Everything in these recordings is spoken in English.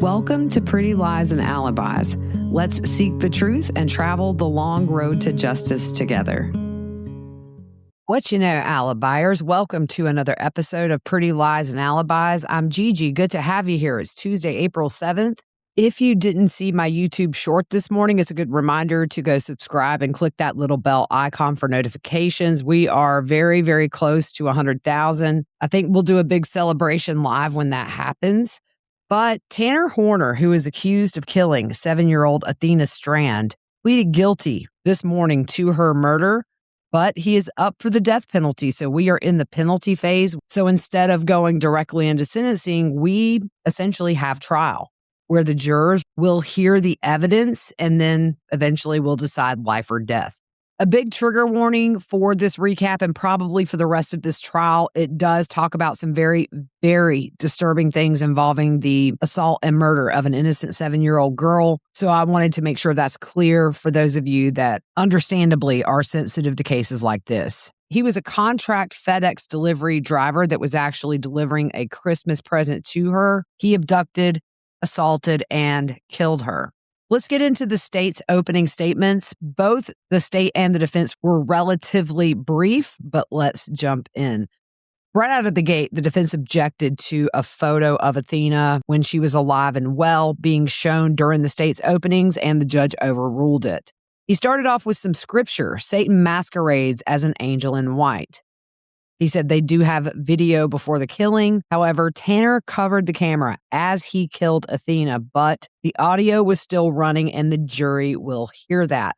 Welcome to Pretty Lies and Alibis. Let's seek the truth and travel the long road to justice together. What you know, Alibiers, welcome to another episode of Pretty Lies and Alibis. I'm Gigi. Good to have you here. It's Tuesday, April 7th. If you didn't see my YouTube short this morning, it's a good reminder to go subscribe and click that little bell icon for notifications. We are very, very close to 100,000. I think we'll do a big celebration live when that happens. But Tanner Horner, who is accused of killing 7-year-old Athena Strand, pleaded guilty this morning to her murder, but he is up for the death penalty. So we are in the penalty phase. So instead of going directly into sentencing, we essentially have trial where the jurors will hear the evidence and then eventually will decide life or death. A big trigger warning for this recap and probably for the rest of this trial. It does talk about some very, very disturbing things involving the assault and murder of an innocent 7-year-old girl. So I wanted to make sure that's clear for those of you that understandably are sensitive to cases like this. He was a contract FedEx delivery driver that was actually delivering a Christmas present to her. He abducted, assaulted, and killed her. Let's get into the state's opening statements. Both the state and the defense were relatively brief, but let's jump in. Right out of the gate, the defense objected to a photo of Athena when she was alive and well being shown during the state's openings, and the judge overruled it. He started off with some scripture. Satan masquerades as an angel in white. He said they do have video before the killing. However, Tanner covered the camera as he killed Athena, but the audio was still running and the jury will hear that.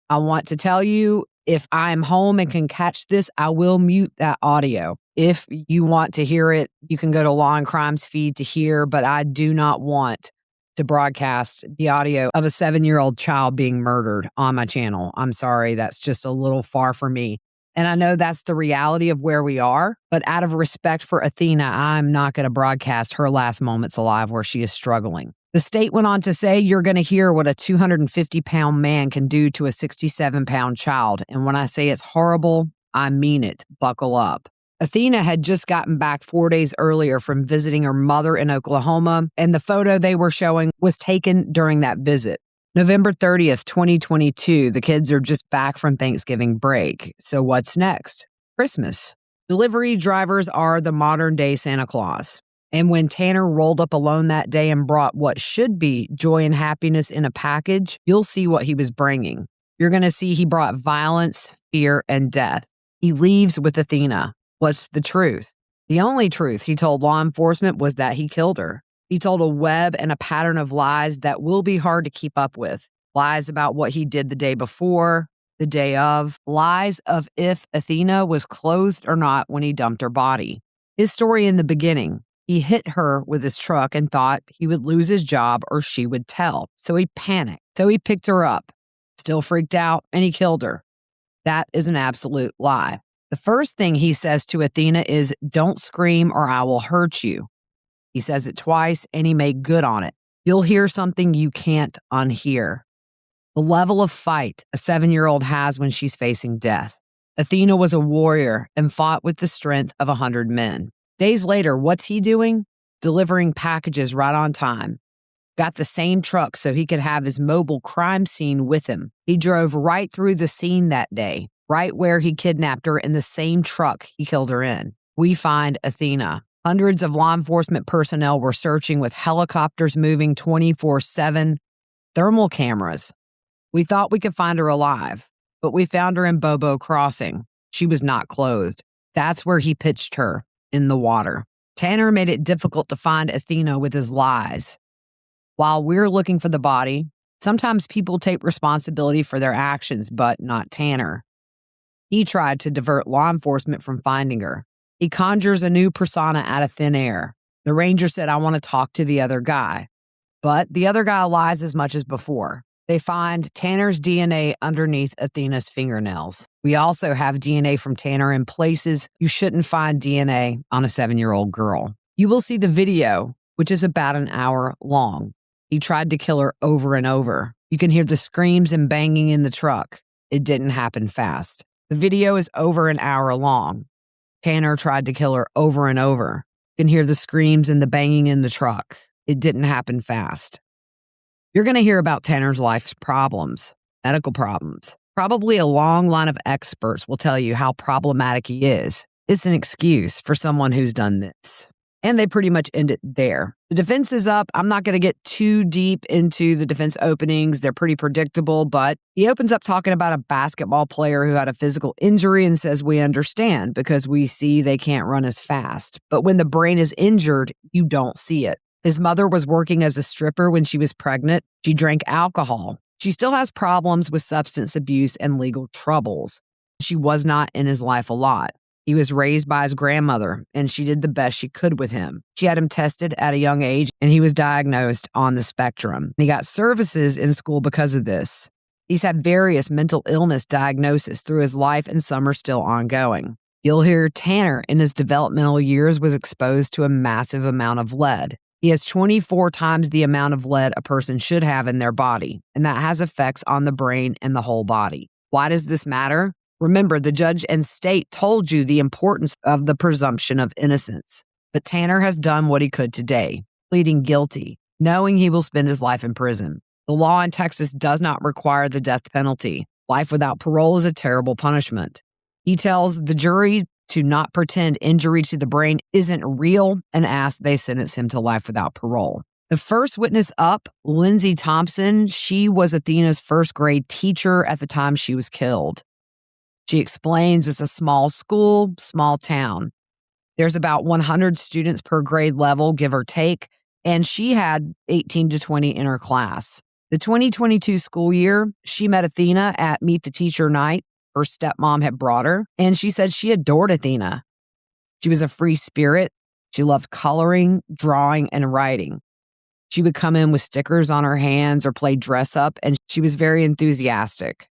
I want to tell you, if I'm home and can catch this, I will mute that audio. If you want to hear it, you can go to Law and Crimes feed to hear, but I do not want to broadcast the audio of a 7-year-old child being murdered on my channel. I'm sorry, that's just a little far for me. And I know that's the reality of where we are, but out of respect for Athena, I'm not going to broadcast her last moments alive where she is struggling. The state went on to say, you're going to hear what a 250-pound man can do to a 67-pound child. And when I say it's horrible, I mean it. Buckle up. Athena had just gotten back 4 days earlier from visiting her mother in Oklahoma, and the photo they were showing was taken during that visit. November 30th, 2022, the kids are just back from Thanksgiving break. So what's next? Christmas. Delivery drivers are the modern-day Santa Claus. And when Tanner rolled up alone that day and brought what should be joy and happiness in a package, you'll see what he was bringing. You're going to see he brought violence, fear, and death. He leaves with Athena. What's the truth? The only truth he told law enforcement was that he killed her. He told a web and a pattern of lies that will be hard to keep up with. Lies about what he did the day before, the day of. Lies of if Athena was clothed or not when he dumped her body. His story in the beginning, he hit her with his truck and thought he would lose his job or she would tell. So he panicked. So he picked her up, still freaked out, and he killed her. That is an absolute lie. The first thing he says to Athena is, "Don't scream or I will hurt you." He says it twice, and he made good on it. You'll hear something you can't unhear. The level of fight a 7-year-old has when she's facing death. Athena was a warrior and fought with the strength of 100 men. Days later, what's he doing? Delivering packages right on time. Got the same truck so he could have his mobile crime scene with him. He drove right through the scene that day, right where he kidnapped her in the same truck he killed her in. We find Athena. Hundreds of law enforcement personnel were searching with helicopters moving 24/7, thermal cameras. We thought we could find her alive, but we found her in Bobo Crossing. She was not clothed. That's where he pitched her, in the water. Tanner made it difficult to find Athena with his lies. While we're looking for the body, sometimes people take responsibility for their actions, but not Tanner. He tried to divert law enforcement from finding her. He conjures a new persona out of thin air. The ranger said, "I want to talk to the other guy." But the other guy lies as much as before. They find Tanner's DNA underneath Athena's fingernails. We also have DNA from Tanner in places you shouldn't find DNA on a 7-year-old girl. You will see the video, which is about an hour long. He tried to kill her over and over. You can hear the screams and banging in the truck. It didn't happen fast. The video is over an hour long. Tanner tried to kill her over and over. You can hear the screams and the banging in the truck. It didn't happen fast. You're going to hear about Tanner's life's problems, medical problems. Probably a long line of experts will tell you how problematic he is. It's an excuse for someone who's done this. And they pretty much end it there. The defense is up. I'm not going to get too deep into the defense openings. They're pretty predictable, but he opens up talking about a basketball player who had a physical injury and says, we understand because we see they can't run as fast. But when the brain is injured, you don't see it. His mother was working as a stripper when she was pregnant. She drank alcohol. She still has problems with substance abuse and legal troubles. She was not in his life a lot. He was raised by his grandmother, and she did the best she could with him. She had him tested at a young age, and he was diagnosed on the spectrum. He got services in school because of this. He's had various mental illness diagnoses through his life, and some are still ongoing. You'll hear Tanner, in his developmental years, was exposed to a massive amount of lead. He has 24 times the amount of lead a person should have in their body, and that has effects on the brain and the whole body. Why does this matter? Remember, the judge and state told you the importance of the presumption of innocence. But Tanner has done what he could today, pleading guilty, knowing he will spend his life in prison. The law in Texas does not require the death penalty. Life without parole is a terrible punishment. He tells the jury to not pretend injury to the brain isn't real and asks they sentence him to life without parole. The first witness up, Lindsay Thompson, she was Athena's first grade teacher at the time she was killed. She explains it's a small school, small town. There's about 100 students per grade level, give or take, and she had 18 to 20 in her class. The 2022 school year, she met Athena at Meet the Teacher night. Her stepmom had brought her, and she said she adored Athena. She was a free spirit. She loved coloring, drawing, and writing. She would come in with stickers on her hands or play dress up, and she was very enthusiastic.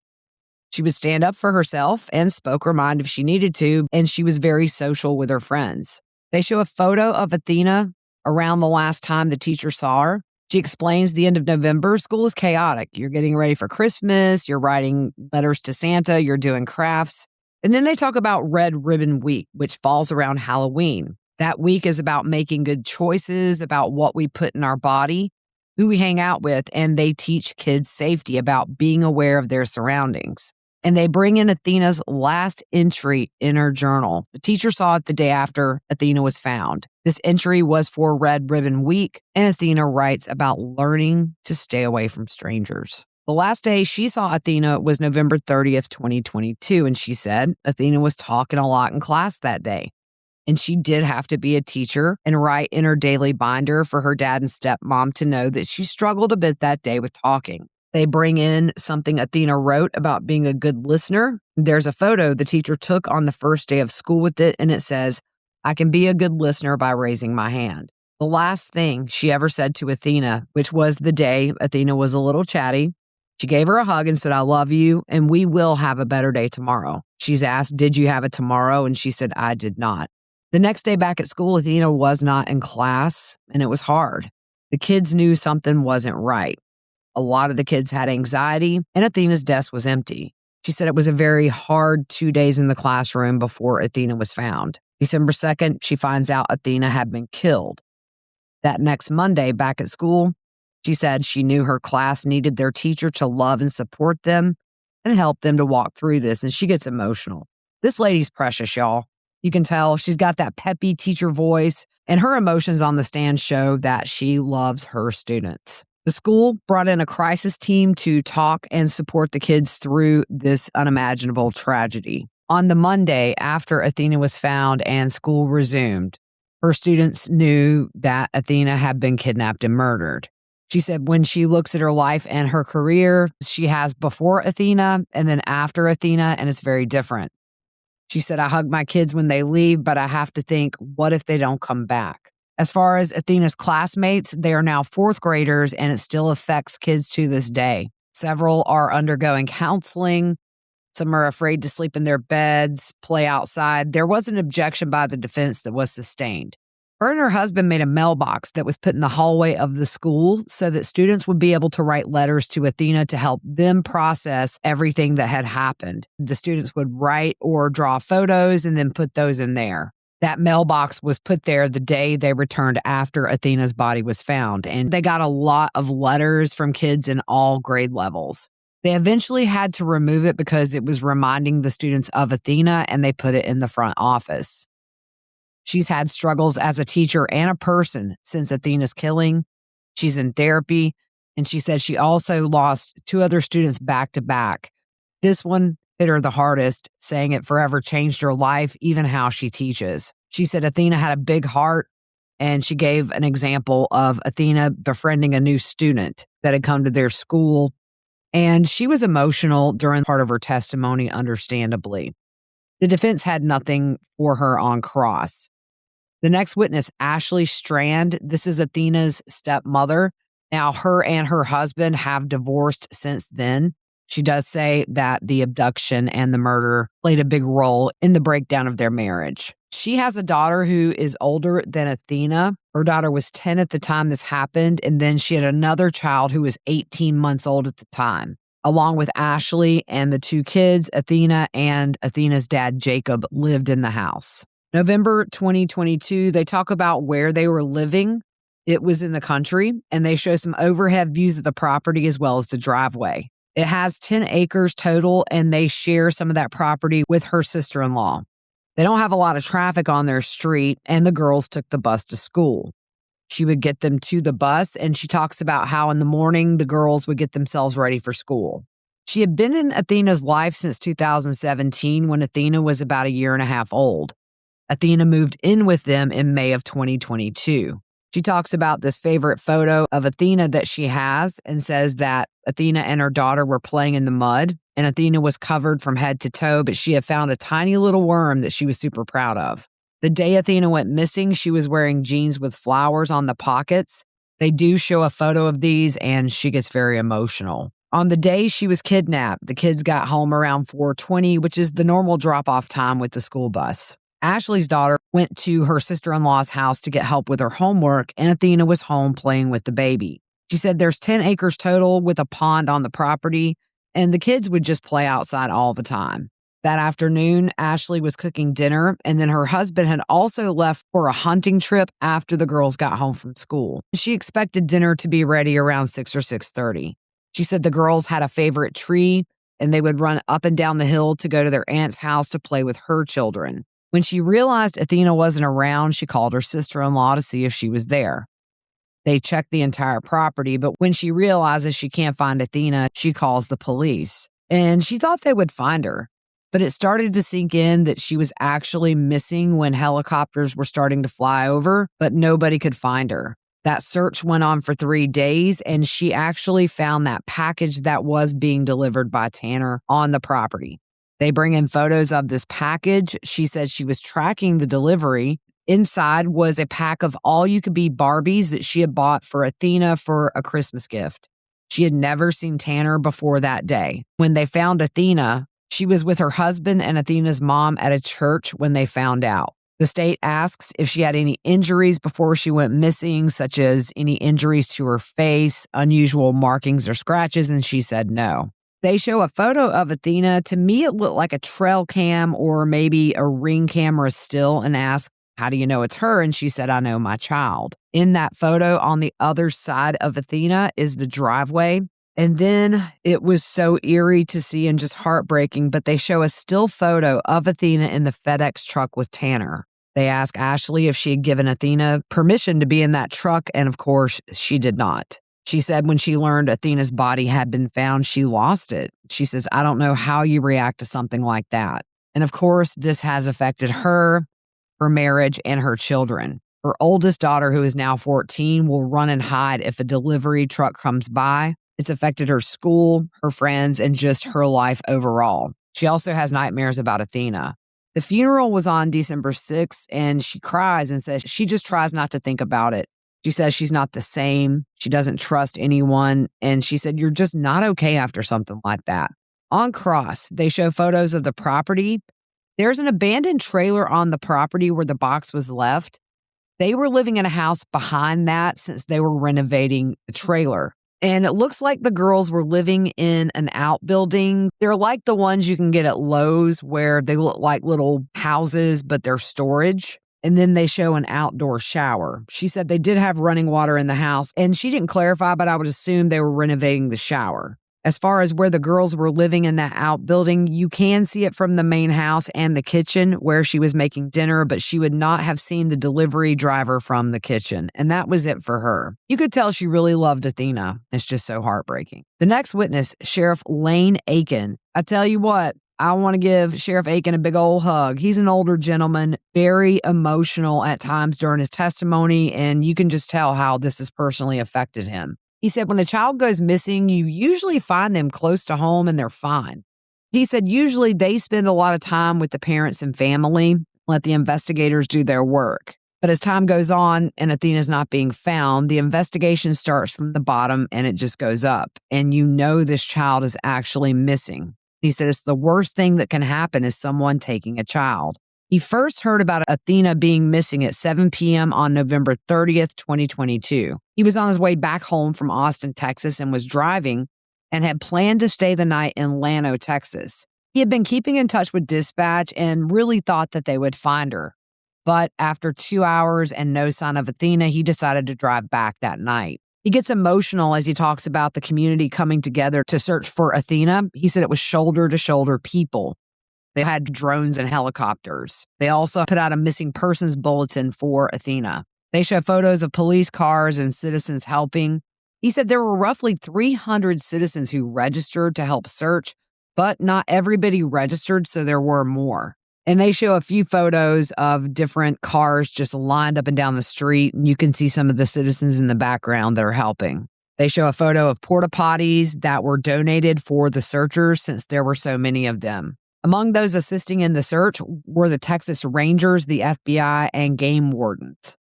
She would stand up for herself and spoke her mind if she needed to, and she was very social with her friends. They show a photo of Athena around the last time the teacher saw her. She explains the end of November, school is chaotic. You're getting ready for Christmas, you're writing letters to Santa, you're doing crafts. And then they talk about Red Ribbon Week, which falls around Halloween. That week is about making good choices, about what we put in our body, who we hang out with, and they teach kids safety about being aware of their surroundings. And they bring in Athena's last entry in her journal. The teacher saw it the day after Athena was found. This entry was for Red Ribbon Week, and Athena writes about learning to stay away from strangers. The last day she saw Athena was November 30th, 2022, and she said Athena was talking a lot in class that day. And she did have to be a teacher and write in her daily binder for her dad and stepmom to know that she struggled a bit that day with talking. They bring in something Athena wrote about being a good listener. There's a photo the teacher took on the first day of school with it, and it says, I can be a good listener by raising my hand. The last thing she ever said to Athena, which was the day Athena was a little chatty, she gave her a hug and said, I love you, and we will have a better day tomorrow. She's asked, did you have a tomorrow? And she said, I did not. The next day back at school, Athena was not in class, and it was hard. The kids knew something wasn't right. A lot of the kids had anxiety, and Athena's desk was empty. She said it was a very hard 2 days in the classroom before Athena was found. December 2nd, she finds out Athena had been killed. That next Monday, back at school, she said she knew her class needed their teacher to love and support them and help them to walk through this, and she gets emotional. This lady's precious, y'all. You can tell she's got that peppy teacher voice, and her emotions on the stand show that she loves her students. The school brought in a crisis team to talk and support the kids through this unimaginable tragedy. On the Monday after Athena was found and school resumed, her students knew that Athena had been kidnapped and murdered. She said when she looks at her life and her career, she has before Athena and then after Athena, and it's very different. She said, I hug my kids when they leave, but I have to think, what if they don't come back? As far as Athena's classmates, they are now fourth graders, and it still affects kids to this day. Several are undergoing counseling. Some are afraid to sleep in their beds, play outside. There was an objection by the defense that was sustained. Her and her husband made a mailbox that was put in the hallway of the school so that students would be able to write letters to Athena to help them process everything that had happened. The students would write or draw photos and then put those in there. That mailbox was put there the day they returned after Athena's body was found, and they got a lot of letters from kids in all grade levels. They eventually had to remove it because it was reminding the students of Athena, and they put it in the front office. She's had struggles as a teacher and a person since Athena's killing. She's in therapy, and she said she also lost 2 other students back to back. This one hit her the hardest, saying it forever changed her life, even how she teaches. She said Athena had a big heart, and she gave an example of Athena befriending a new student that had come to their school, and she was emotional during part of her testimony, understandably. The defense had nothing for her on cross. The next witness, Athena Strand, this is Athena's stepmother. Now, her and her husband have divorced since then. She does say that the abduction and the murder played a big role in the breakdown of their marriage. She has a daughter who is older than Athena. Her daughter was 10 at the time this happened, and then she had another child who was 18 months old at the time. Along with Ashley and the 2 kids, Athena and Athena's dad, Jacob, lived in the house. November 2022, they talk about where they were living. It was in the country, and they show some overhead views of the property as well as the driveway. It has 10 acres total, and they share some of that property with her sister-in-law. They don't have a lot of traffic on their street, and the girls took the bus to school. She would get them to the bus, and she talks about how in the morning the girls would get themselves ready for school. She had been in Athena's life since 2017 when Athena was about a year and a half old. Athena moved in with them in May of 2022. She talks about this favorite photo of Athena that she has and says that Athena and her daughter were playing in the mud, and Athena was covered from head to toe, but she had found a tiny little worm that she was super proud of. The day Athena went missing, she was wearing jeans with flowers on the pockets. They do show a photo of these, and she gets very emotional. On the day she was kidnapped, the kids got home around 4:20, which is the normal drop-off time with the school bus. Ashley's daughter went to her sister-in-law's house to get help with her homework, and Athena was home playing with the baby. She said there's 10 acres total with a pond on the property, and the kids would just play outside all the time. That afternoon, Ashley was cooking dinner, and then her husband had also left for a hunting trip after the girls got home from school. She expected dinner to be ready around 6 or 6:30. She said the girls had a favorite tree, and they would run up and down the hill to go to their aunt's house to play with her children. When she realized Athena wasn't around, she called her sister-in-law to see if she was there. They checked the entire property, but when she realizes she can't find Athena, she calls the police. And she thought they would find her, but it started to sink in that she was actually missing when helicopters were starting to fly over, but nobody could find her. That search went on for 3 days, and she actually found that package that was being delivered by Tanner on the property. They bring in photos of this package. She said she was tracking the delivery. Inside was a pack of all-you-could-be Barbies that she had bought for Athena for a Christmas gift. She had never seen Tanner before that day. When they found Athena, she was with her husband and Athena's mom at a church when they found out. The state asks if she had any injuries before she went missing, such as any injuries to her face, unusual markings or scratches, and she said no. They show a photo of Athena. To me, it looked like a trail cam or maybe a Ring camera still, and ask, how do you know it's her? And she said, I know my child. In that photo on the other side of Athena is the driveway. And then it was so eerie to see and just heartbreaking, but they show a still photo of Athena in the FedEx truck with Tanner. They ask Ashley if she had given Athena permission to be in that truck, and of course, she did not. She said when she learned Athena's body had been found, she lost it. She says, I don't know how you react to something like that. And of course, this has affected her marriage, and her children. Her oldest daughter, who is now 14, will run and hide if a delivery truck comes by. It's affected her school, her friends, and just her life overall. She also has nightmares about Athena. The funeral was on December 6th, and she cries and says she just tries not to think about it. She says she's not the same. She doesn't trust anyone. And she said, you're just not okay after something like that. On Cross, they show photos of the property. There's an abandoned trailer on the property where the box was left. They were living in a house behind that since they were renovating the trailer. And it looks like the girls were living in an outbuilding. They're like the ones you can get at Lowe's where they look like little houses, but they're storage. And then they show an outdoor shower. She said they did have running water in the house, and she didn't clarify, but I would assume they were renovating the shower. As far as where the girls were living in that outbuilding, you can see it from the main house and the kitchen where she was making dinner, but she would not have seen the delivery driver from the kitchen. And that was it for her. You could tell she really loved Athena. It's just so heartbreaking. The next witness, Sheriff Lane Aiken. I tell you what, I want to give Sheriff Aiken a big old hug. He's an older gentleman, very emotional at times during his testimony, and you can just tell how this has personally affected him. He said, when a child goes missing, you usually find them close to home and they're fine. He said, usually they spend a lot of time with the parents and family, let the investigators do their work. But as time goes on and Athena's not being found, the investigation starts from the bottom and it just goes up. And you know this child is actually missing. He said, it's the worst thing that can happen is someone taking a child. He first heard about Athena being missing at 7 p.m. on November 30th, 2022. He was on his way back home from Austin, Texas, and was driving and had planned to stay the night in Llano, Texas. He had been keeping in touch with dispatch and really thought that they would find her. But after 2 hours and no sign of Athena, he decided to drive back that night. He gets emotional as he talks about the community coming together to search for Athena. He said it was shoulder-to-shoulder people. They had drones and helicopters. They also put out a missing persons bulletin for Athena. They show photos of police cars and citizens helping. He said there were roughly 300 citizens who registered to help search, but not everybody registered, so there were more. And they show a few photos of different cars just lined up and down the street. And you can see some of the citizens in the background that are helping. They show a photo of porta potties that were donated for the searchers since there were so many of them. Among those assisting in the search were the Texas Rangers, the FBI, and game wardens.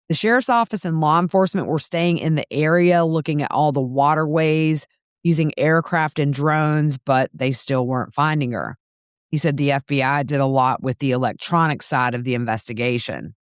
The sheriff's office and law enforcement were staying in the area looking at all the waterways, using aircraft and drones, but they still weren't finding her. He said the FBI did a lot with the electronic side of the investigation.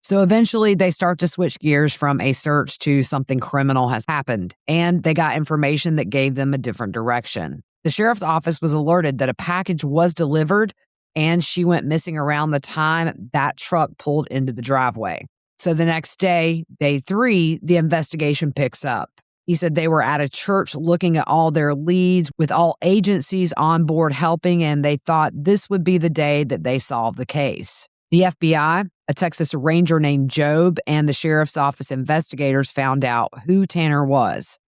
So eventually they start to switch gears from a search to something criminal has happened, and they got information that gave them a different direction. The sheriff's office was alerted that a package was delivered, and she went missing around the time that truck pulled into the driveway. So the next day, day 3, the investigation picks up. He said they were at a church looking at all their leads with all agencies on board helping, and they thought this would be the day that they solved the case. The FBI, a Texas Ranger named Job, and the sheriff's office investigators found out who Tanner was.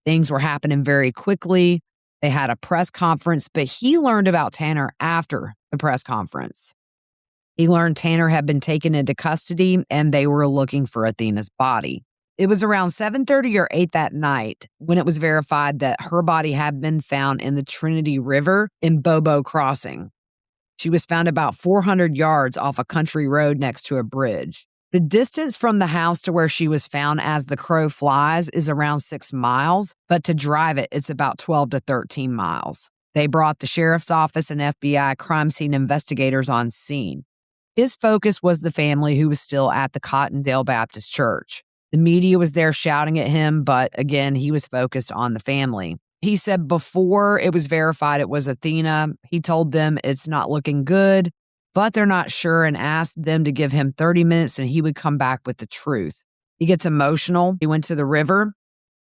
Things were happening very quickly. They had a press conference, but he learned about Tanner after the press conference. He learned Tanner had been taken into custody and they were looking for Athena's body. It was around 7:30 or 8 that night when it was verified that her body had been found in the Trinity River in Bobo Crossing. She was found about 400 yards off a country road next to a bridge. The distance from the house to where she was found as the crow flies is around 6 miles, but to drive it, it's about 12 to 13 miles. They brought the sheriff's office and FBI crime scene investigators on scene. His focus was the family who was still at the Cottondale Baptist Church. The media was there shouting at him, but again, he was focused on the family. He said before it was verified it was Athena, he told them it's not looking good, but they're not sure and asked them to give him 30 minutes and he would come back with the truth. He gets emotional. He went to the river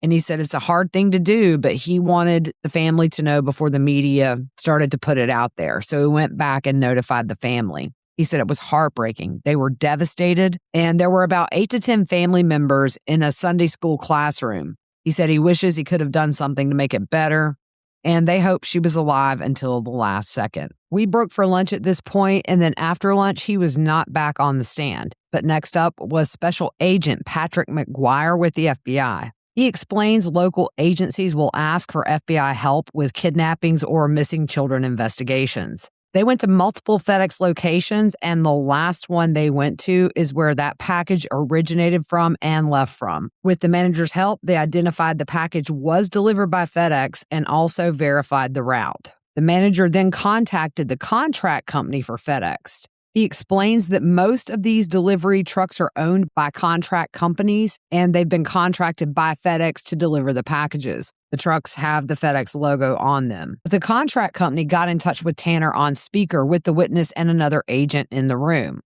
and he said it's a hard thing to do, but he wanted the family to know before the media started to put it out there. So he went back and notified the family. He said it was heartbreaking. They were devastated, and there were about 8 to 10 family members in a Sunday school classroom. He said he wishes he could have done something to make it better, and they hoped she was alive until the last second. We broke for lunch at this point, and then after lunch, he was not back on the stand. But next up was Special Agent Patrick McGuire with the FBI. He explains local agencies will ask for FBI help with kidnappings or missing children investigations. They went to multiple FedEx locations, and the last one they went to is where that package originated from and left from. With the manager's help, they identified the package was delivered by FedEx and also verified the route. The manager then contacted the contract company for FedEx. He explains that most of these delivery trucks are owned by contract companies, and they've been contracted by FedEx to deliver the packages. The trucks have the FedEx logo on them. The contract company got in touch with Tanner on speaker with the witness and another agent in the room.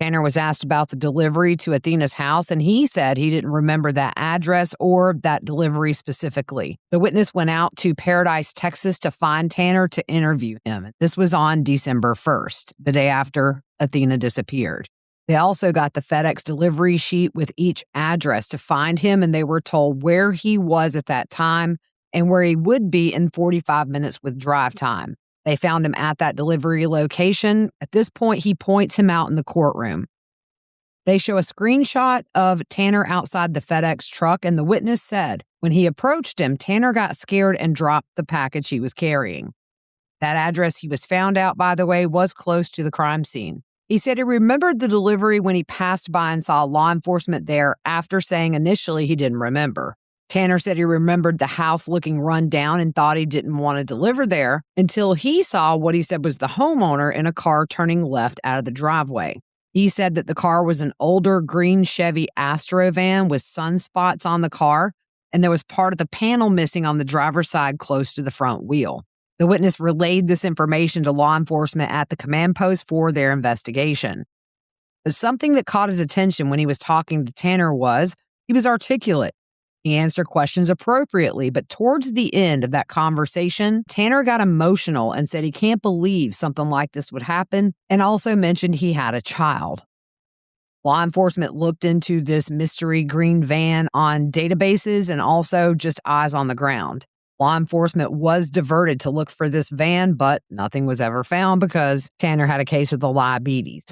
Tanner was asked about the delivery to Athena's house, and he said he didn't remember that address or that delivery specifically. The witness went out to Paradise, Texas to find Tanner to interview him. This was on December 1st, the day after Athena disappeared. They also got the FedEx delivery sheet with each address to find him, and they were told where he was at that time and where he would be in 45 minutes with drive time. They found him at that delivery location. At this point, he points him out in the courtroom. They show a screenshot of Tanner outside the FedEx truck, and the witness said when he approached him, Tanner got scared and dropped the package he was carrying. That address he was found out, by the way, was close to the crime scene. He said he remembered the delivery when he passed by and saw law enforcement there after saying initially he didn't remember. Tanner said he remembered the house looking run down and thought he didn't want to deliver there until he saw what he said was the homeowner in a car turning left out of the driveway. He said that the car was an older green Chevy Astro van with sunspots on the car, and there was part of the panel missing on the driver's side close to the front wheel. The witness relayed this information to law enforcement at the command post for their investigation. But something that caught his attention when he was talking to Tanner was he was articulate. He answered questions appropriately, but towards the end of that conversation, Tanner got emotional and said he can't believe something like this would happen, and also mentioned he had a child. Law enforcement looked into this mystery green van on databases and also just eyes on the ground. Law enforcement was diverted to look for this van, but nothing was ever found because Tanner had a case of the diabetes.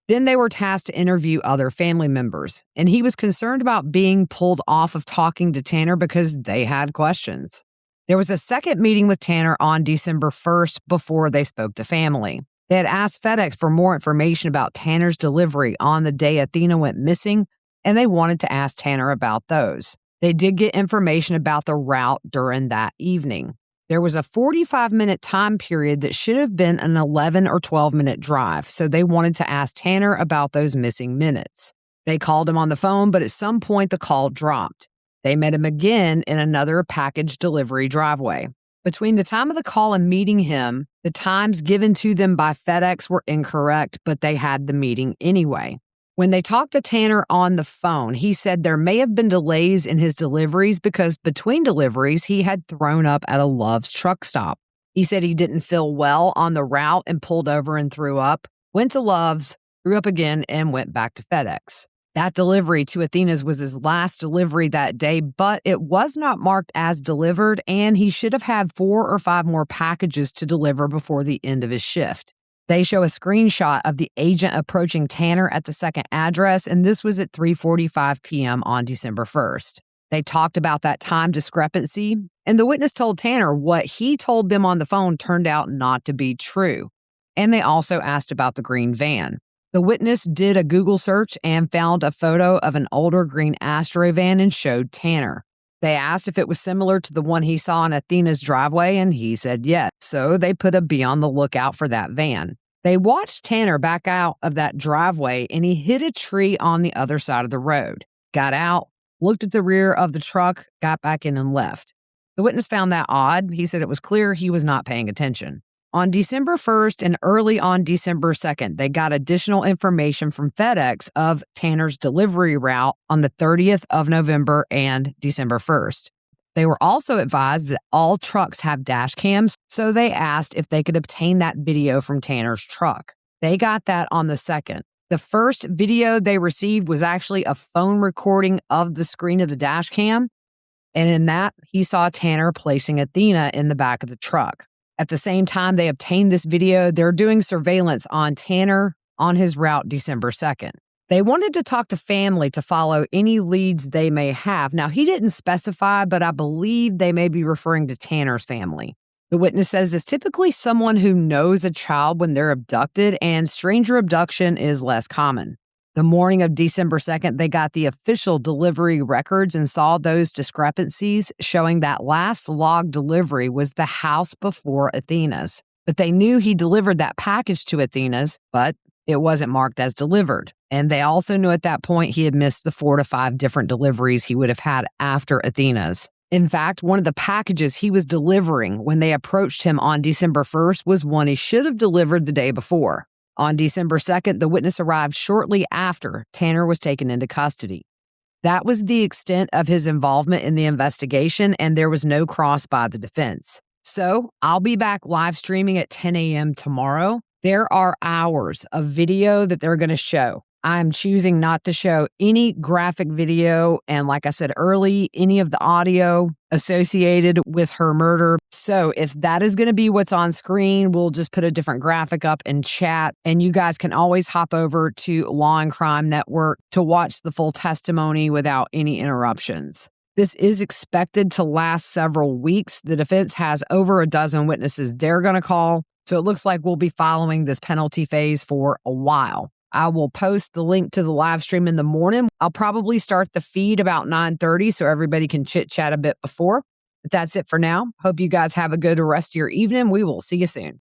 Then they were tasked to interview other family members, and he was concerned about being pulled off of talking to Tanner because they had questions. There was a second meeting with Tanner on December 1st before they spoke to family. They had asked FedEx for more information about Tanner's delivery on the day Athena went missing, and they wanted to ask Tanner about those. They did get information about the route during that evening. There was a 45-minute time period that should have been an 11 or 12-minute drive, so they wanted to ask Tanner about those missing minutes. They called him on the phone, but at some point the call dropped. They met him again in another package delivery driveway. Between the time of the call and meeting him, the times given to them by FedEx were incorrect, but they had the meeting anyway. When they talked to Tanner on the phone, he said there may have been delays in his deliveries because between deliveries, he had thrown up at a Love's truck stop. He said he didn't feel well on the route and pulled over and threw up, went to Love's, threw up again, and went back to FedEx. That delivery to Athena's was his last delivery that day, but it was not marked as delivered, and he should have had 4 or 5 more packages to deliver before the end of his shift. They show a screenshot of the agent approaching Tanner at the second address, and this was at 3:45 p.m. on December 1st. They talked about that time discrepancy, and the witness told Tanner what he told them on the phone turned out not to be true. And they also asked about the green van. The witness did a Google search and found a photo of an older green Astro van and showed Tanner. They asked if it was similar to the one he saw in Athena's driveway, and he said yes, so they put a be on the lookout for that van. They watched Tanner back out of that driveway, and he hit a tree on the other side of the road, got out, looked at the rear of the truck, got back in and left. The witness found that odd. He said it was clear he was not paying attention. On December 1st and early on December 2nd, they got additional information from FedEx of Tanner's delivery route on the 30th of November and December 1st. They were also advised that all trucks have dash cams, so they asked if they could obtain that video from Tanner's truck. They got that on the 2nd. The first video they received was actually a phone recording of the screen of the dash cam, and in that, he saw Tanner placing Athena in the back of the truck. At the same time they obtained this video, they're doing surveillance on Tanner on his route December 2nd. They wanted to talk to family to follow any leads they may have. Now, he didn't specify, but I believe they may be referring to Tanner's family. The witness says it's typically someone who knows a child when they're abducted, and stranger abduction is less common. The morning of December 2nd, they got the official delivery records and saw those discrepancies showing that last log delivery was the house before Athena's. But they knew he delivered that package to Athena's, but it wasn't marked as delivered. And they also knew at that point he had missed the 4 to 5 different deliveries he would have had after Athena's. In fact, one of the packages he was delivering when they approached him on December 1st was one he should have delivered the day before. On December 2nd, the witness arrived shortly after Tanner was taken into custody. That was the extent of his involvement in the investigation, and there was no cross by the defense. So I'll be back live streaming at 10 a.m. tomorrow. There are hours of video that they're going to show. I'm choosing not to show any graphic video, and like I said early, any of the audio associated with her murder. So if that is going to be what's on screen, we'll just put a different graphic up in chat, and you guys can always hop over to Law and Crime Network to watch the full testimony without any interruptions. This is expected to last several weeks. The defense has over a dozen witnesses they're going to call, so it looks like we'll be following this penalty phase for a while. I will post the link to the live stream in the morning. I'll probably start the feed about 9:30 so everybody can chit-chat a bit before. But that's it for now. Hope you guys have a good rest of your evening. We will see you soon.